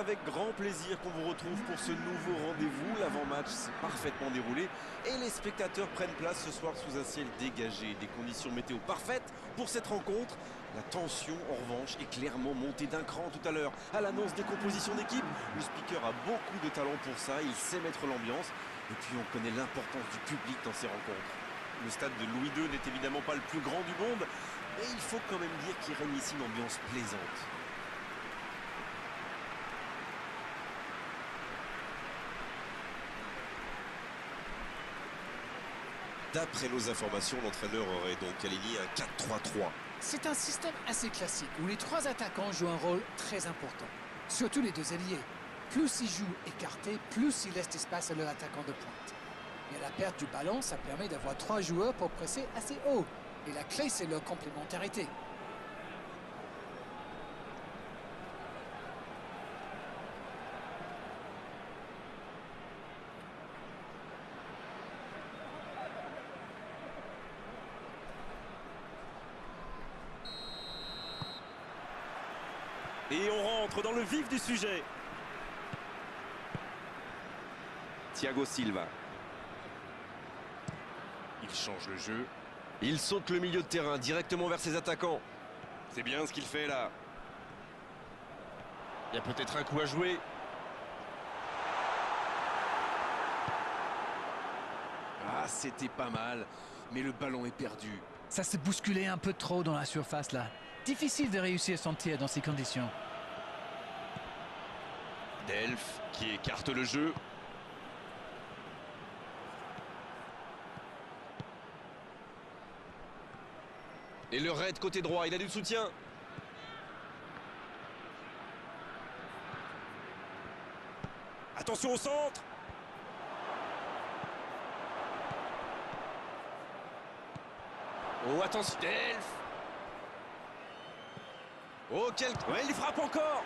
avec grand plaisir qu'on vous retrouve pour ce nouveau rendez-vous. L'avant-match s'est parfaitement déroulé et les spectateurs prennent place ce soir sous un ciel dégagé. Des conditions météo parfaites pour cette rencontre. La tension, en revanche, est clairement montée d'un cran tout à l'heure. À l'annonce des compositions d'équipe, le speaker a beaucoup de talent pour ça. Il sait mettre l'ambiance. Et puis on connaît l'importance du public dans ces rencontres. Le stade de Louis II n'est évidemment pas le plus grand du monde, mais il faut quand même dire qu'il règne ici une ambiance plaisante. D'après nos informations, l'entraîneur aurait donc aligné un 4-3-3. C'est un système assez classique où les trois attaquants jouent un rôle très important. Surtout les deux ailiers. Plus ils jouent écartés, plus ils laissent d'espace à leur attaquant de pointe. Et à la perte du ballon, ça permet d'avoir trois joueurs pour presser assez haut. Et la clé, c'est leur complémentarité. Et on rentre dans le vif du sujet. Thiago Silva. Il change le jeu. Il saute le milieu de terrain directement vers ses attaquants. C'est bien ce qu'il fait là. Il y a peut-être un coup à jouer. Ah, c'était pas mal, mais le ballon est perdu. Ça s'est bousculé un peu trop dans la surface là. Difficile de réussir son tir dans ces conditions. Delph qui écarte le jeu. Et le raid côté droit, il a du soutien. Attention au centre. Oh, attention, Delph. Oh, ouais, il frappe encore.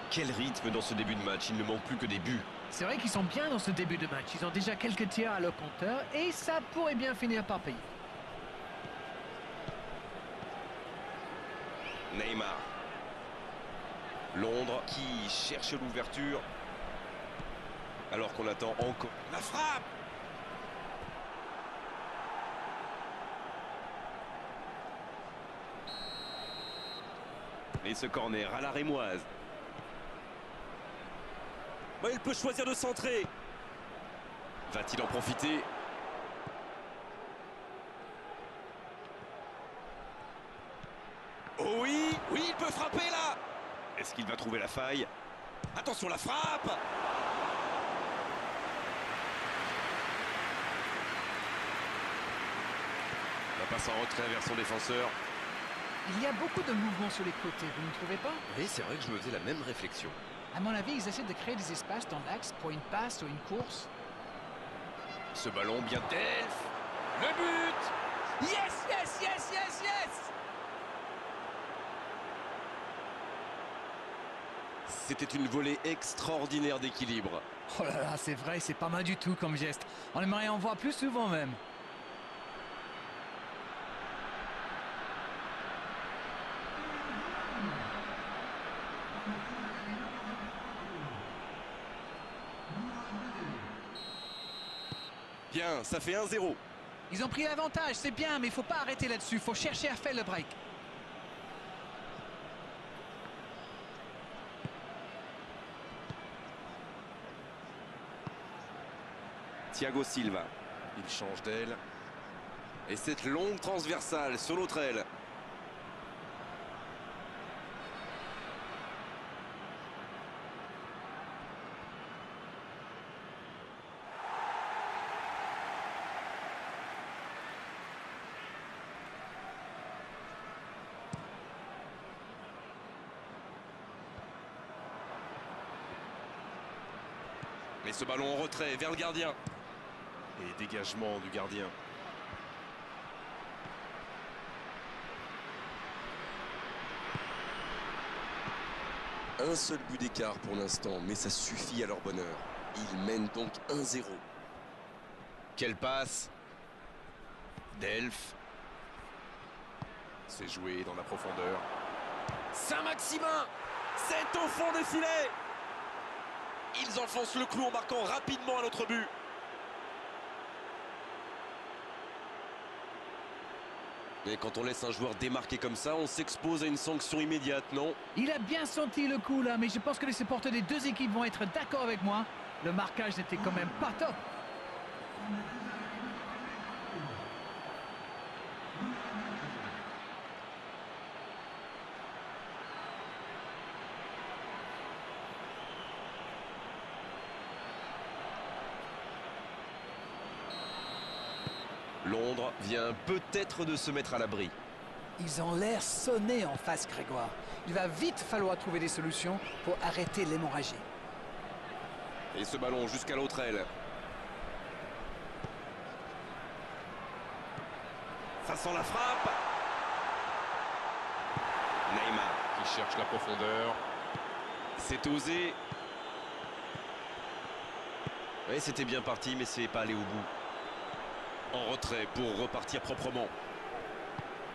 Quel rythme dans ce début de match, il ne manque plus que des buts. C'est vrai qu'ils sont bien dans ce début de match. Ils ont déjà quelques tirs à leur compteur et ça pourrait bien finir par payer. Neymar. Londres qui cherche l'ouverture. Alors qu'on attend encore. La frappe! Et ce corner à la rémoise. Bah, il peut choisir de centrer. Va-t-il en profiter? Oh oui, oui, il peut frapper là. Est-ce qu'il va trouver la faille? Attention, la frappe. La passe en retrait vers son défenseur. Il y a beaucoup de mouvements sur les côtés, vous ne trouvez pas? Oui, c'est vrai que je me faisais la même réflexion. À mon avis, ils essaient de créer des espaces dans l'axe pour une passe ou une course. Ce ballon bien Delph. Le but. Yes, yes, yes, yes, yes! C'était une volée extraordinaire d'équilibre. Oh là là, c'est vrai, c'est pas mal du tout comme geste. On aimerait en voir plus souvent même. Bien, ça fait 1-0. Ils ont pris l'avantage, c'est bien, mais il faut pas arrêter là-dessus. Il faut chercher à faire le break. Thiago Silva. Il change d'aile. Et cette longue transversale sur l'autre aile. Mais ce ballon en retrait vers le gardien. Et dégagement du gardien. Un seul but d'écart pour l'instant, mais ça suffit à leur bonheur. Ils mènent donc 1-0. Quelle passe! Delph. C'est joué dans la profondeur. Saint-Maximin! C'est au fond des filets! Ils enfoncent le clou en marquant rapidement un autre but. Mais quand on laisse un joueur démarquer comme ça, on s'expose à une sanction immédiate, non? Il a bien senti le coup là, mais je pense que les supporters des deux équipes vont être d'accord avec moi. Le marquage n'était quand même pas top. Londres vient peut-être de se mettre à l'abri. Ils ont l'air sonnés en face, Grégoire. Il va vite falloir trouver des solutions pour arrêter l'hémorragie. Et ce ballon jusqu'à l'autre aile. Ça sent la frappe. Neymar qui cherche la profondeur. C'est osé. Oui, c'était bien parti, mais c'est pas allé au bout. En retrait pour repartir proprement.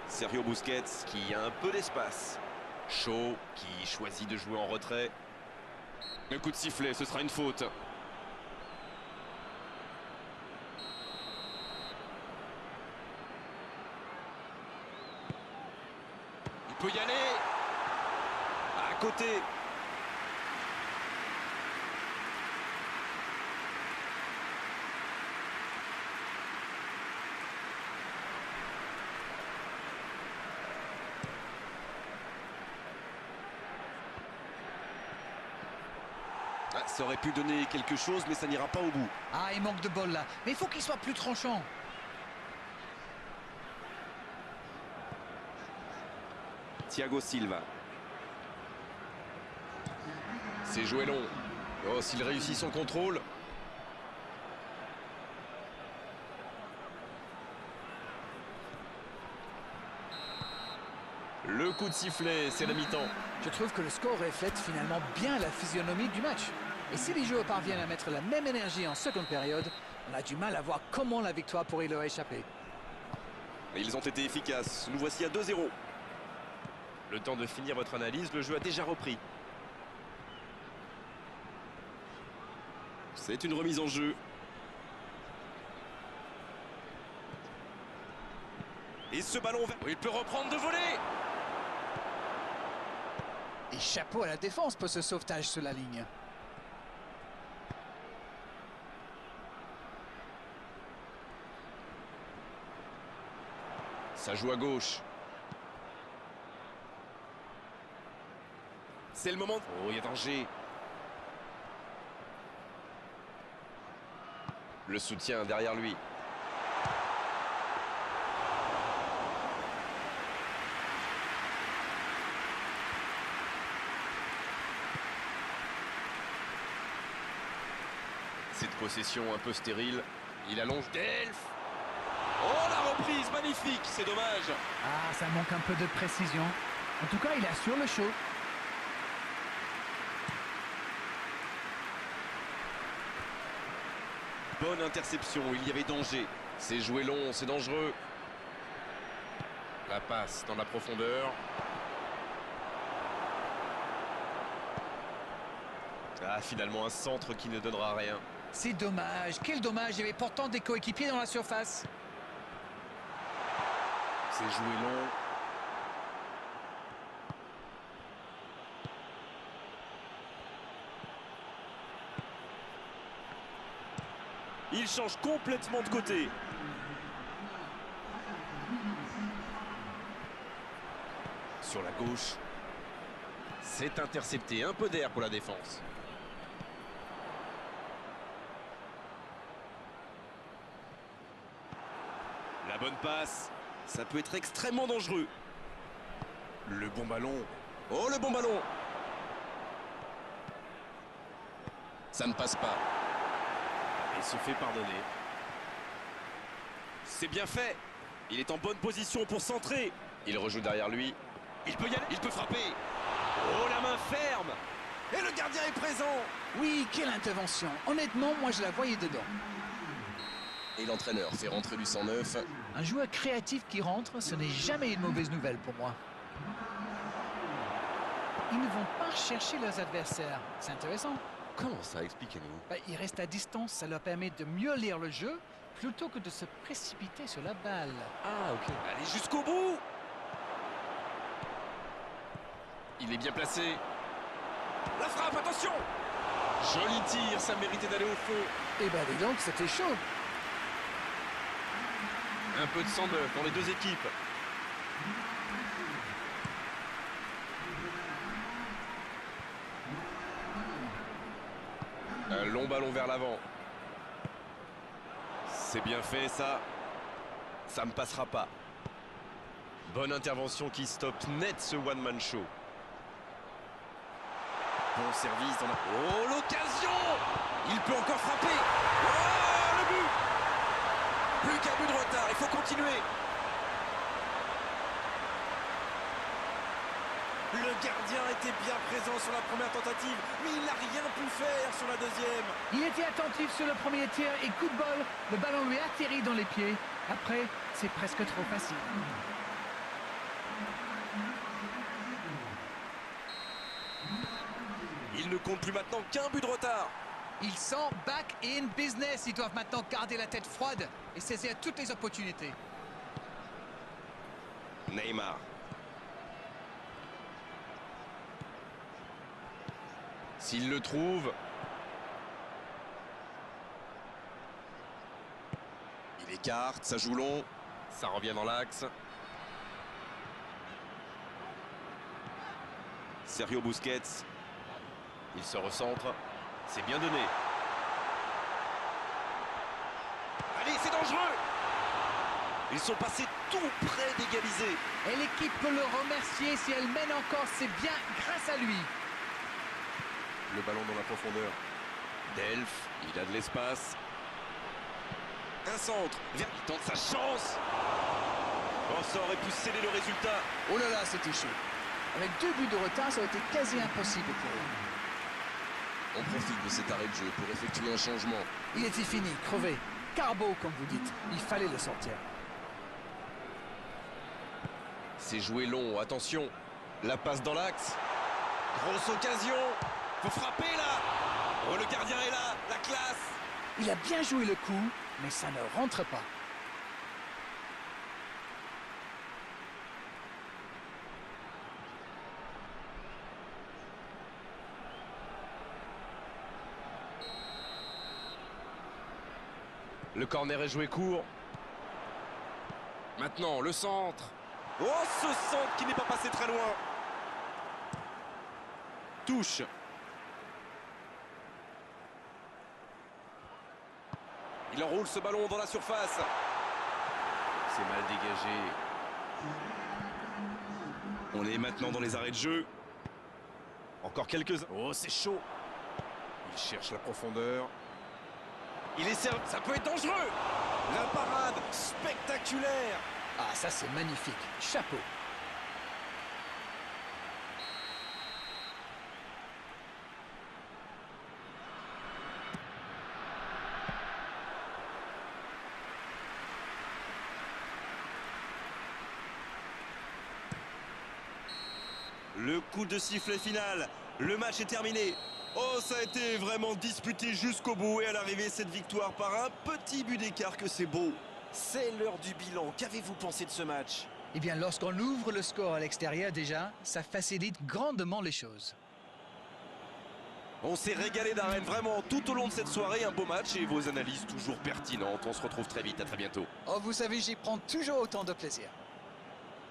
Sergio Busquets qui a un peu d'espace. Shaw qui choisit de jouer en retrait. Un coup de sifflet, ce sera une faute. Il peut y aller. À côté. Ah, ça aurait pu donner quelque chose, mais ça n'ira pas au bout. Ah, il manque de bol là. Mais il faut qu'il soit plus tranchant. Thiago Silva. C'est joué long. Oh, s'il réussit son contrôle. Le coup de sifflet, c'est la mi-temps. Je trouve que le score reflète finalement bien la physionomie du match. Et si les joueurs parviennent à mettre la même énergie en seconde période, on a du mal à voir comment la victoire pourrait leur échapper. Et ils ont été efficaces. Nous voici à 2-0. Le temps de finir votre analyse, le jeu a déjà repris. C'est une remise en jeu. Et ce ballon, il peut reprendre de voler. Et chapeau à la défense pour ce sauvetage sur la ligne. Ça joue à gauche. C'est le moment. Oh, il y a danger. Le soutien derrière lui. Cette possession un peu stérile. Il allonge Delph. Oh, la reprise magnifique, c'est dommage. Ah, ça manque un peu de précision. En tout cas, il assure le show. Bonne interception, il y avait danger. C'est joué long, c'est dangereux. La passe dans la profondeur. Ah, finalement un centre qui ne donnera rien. C'est dommage, quel dommage, il y avait pourtant des coéquipiers dans la surface. C'est joué long. Il change complètement de côté. Sur la gauche. C'est intercepté, un peu d'air pour la défense. La bonne passe. Ça peut être extrêmement dangereux. Le bon ballon. Oh, le bon ballon. Ça ne passe pas. Il se fait pardonner. C'est bien fait. Il est en bonne position pour centrer. Il rejoue derrière lui. Il peut y aller. Il peut frapper. Oh, la main ferme. Et le gardien est présent. Oui, quelle intervention. Honnêtement, moi je la voyais dedans. Et l'entraîneur fait rentrer du 109. Un joueur créatif qui rentre, ce n'est jamais une mauvaise nouvelle pour moi. Ils ne vont pas chercher leurs adversaires. C'est intéressant. Comment ça? Expliquez-nous. Ils restent à distance, ça leur permet de mieux lire le jeu plutôt que de se précipiter sur la balle. Ah, ok. Allez jusqu'au bout. Il est bien placé. La frappe, attention. Joli tir, ça méritait d'aller au fond. Eh ben dis donc, c'était chaud. Un peu de sang neuf dans les deux équipes. Un long ballon vers l'avant. C'est bien fait, ça. Ça ne passera pas. Bonne intervention qui stoppe net ce one-man show. Bon service dans la... Oh, l'occasion! Il peut encore frapper. Oh, le but! Plus qu'un but de retard, il faut continuer. Le gardien était bien présent sur la première tentative, mais il n'a rien pu faire sur la deuxième. Il était attentif sur le premier tir et coup de bol, le ballon lui atterrit dans les pieds. Après, c'est presque trop facile. Il ne compte plus maintenant qu'un but de retard. Ils sont back in business. Ils doivent maintenant garder la tête froide et saisir toutes les opportunités. Neymar. S'il le trouve. Il écarte, ça joue long. Ça revient dans l'axe. Sergio Busquets. Il se recentre. C'est bien donné. Allez, c'est dangereux. Ils sont passés tout près d'égaliser. Et l'équipe peut le remercier si elle mène encore. C'est bien grâce à lui. Le ballon dans la profondeur. Delph, il a de l'espace. Un centre. Il tente sa chance. Oh, ça aurait pu sceller le résultat. Oh là là, c'était chaud. Avec 2 buts de retard, ça aurait été quasi impossible pour eux. On profite de cet arrêt de jeu pour effectuer un changement. Il était fini, crevé. Carbo, comme vous dites. Il fallait le sortir. C'est joué long, attention. La passe dans l'axe. Grosse occasion. Faut frapper là. Oh, le gardien est là. La classe. Il a bien joué le coup, mais ça ne rentre pas. Le corner est joué court. Maintenant, le centre. Oh, ce centre qui n'est pas passé très loin. Touche. Il enroule ce ballon dans la surface. C'est mal dégagé. On est maintenant dans les arrêts de jeu. Encore quelques... Oh, c'est chaud. Il cherche la profondeur. Il est servi. Ça peut être dangereux. La parade spectaculaire. Ah, ça c'est magnifique. Chapeau. Le coup de sifflet final. Le match est terminé. Oh, ça a été vraiment disputé jusqu'au bout et à l'arrivée, cette victoire par un petit but d'écart que c'est beau. C'est l'heure du bilan. Qu'avez-vous pensé de ce match? Eh bien, lorsqu'on ouvre le score à l'extérieur déjà, ça facilite grandement les choses. On s'est régalé d'arène vraiment tout au long de cette soirée. Un beau match et vos analyses toujours pertinentes. On se retrouve très vite. À très bientôt. Oh, vous savez, j'y prends toujours autant de plaisir.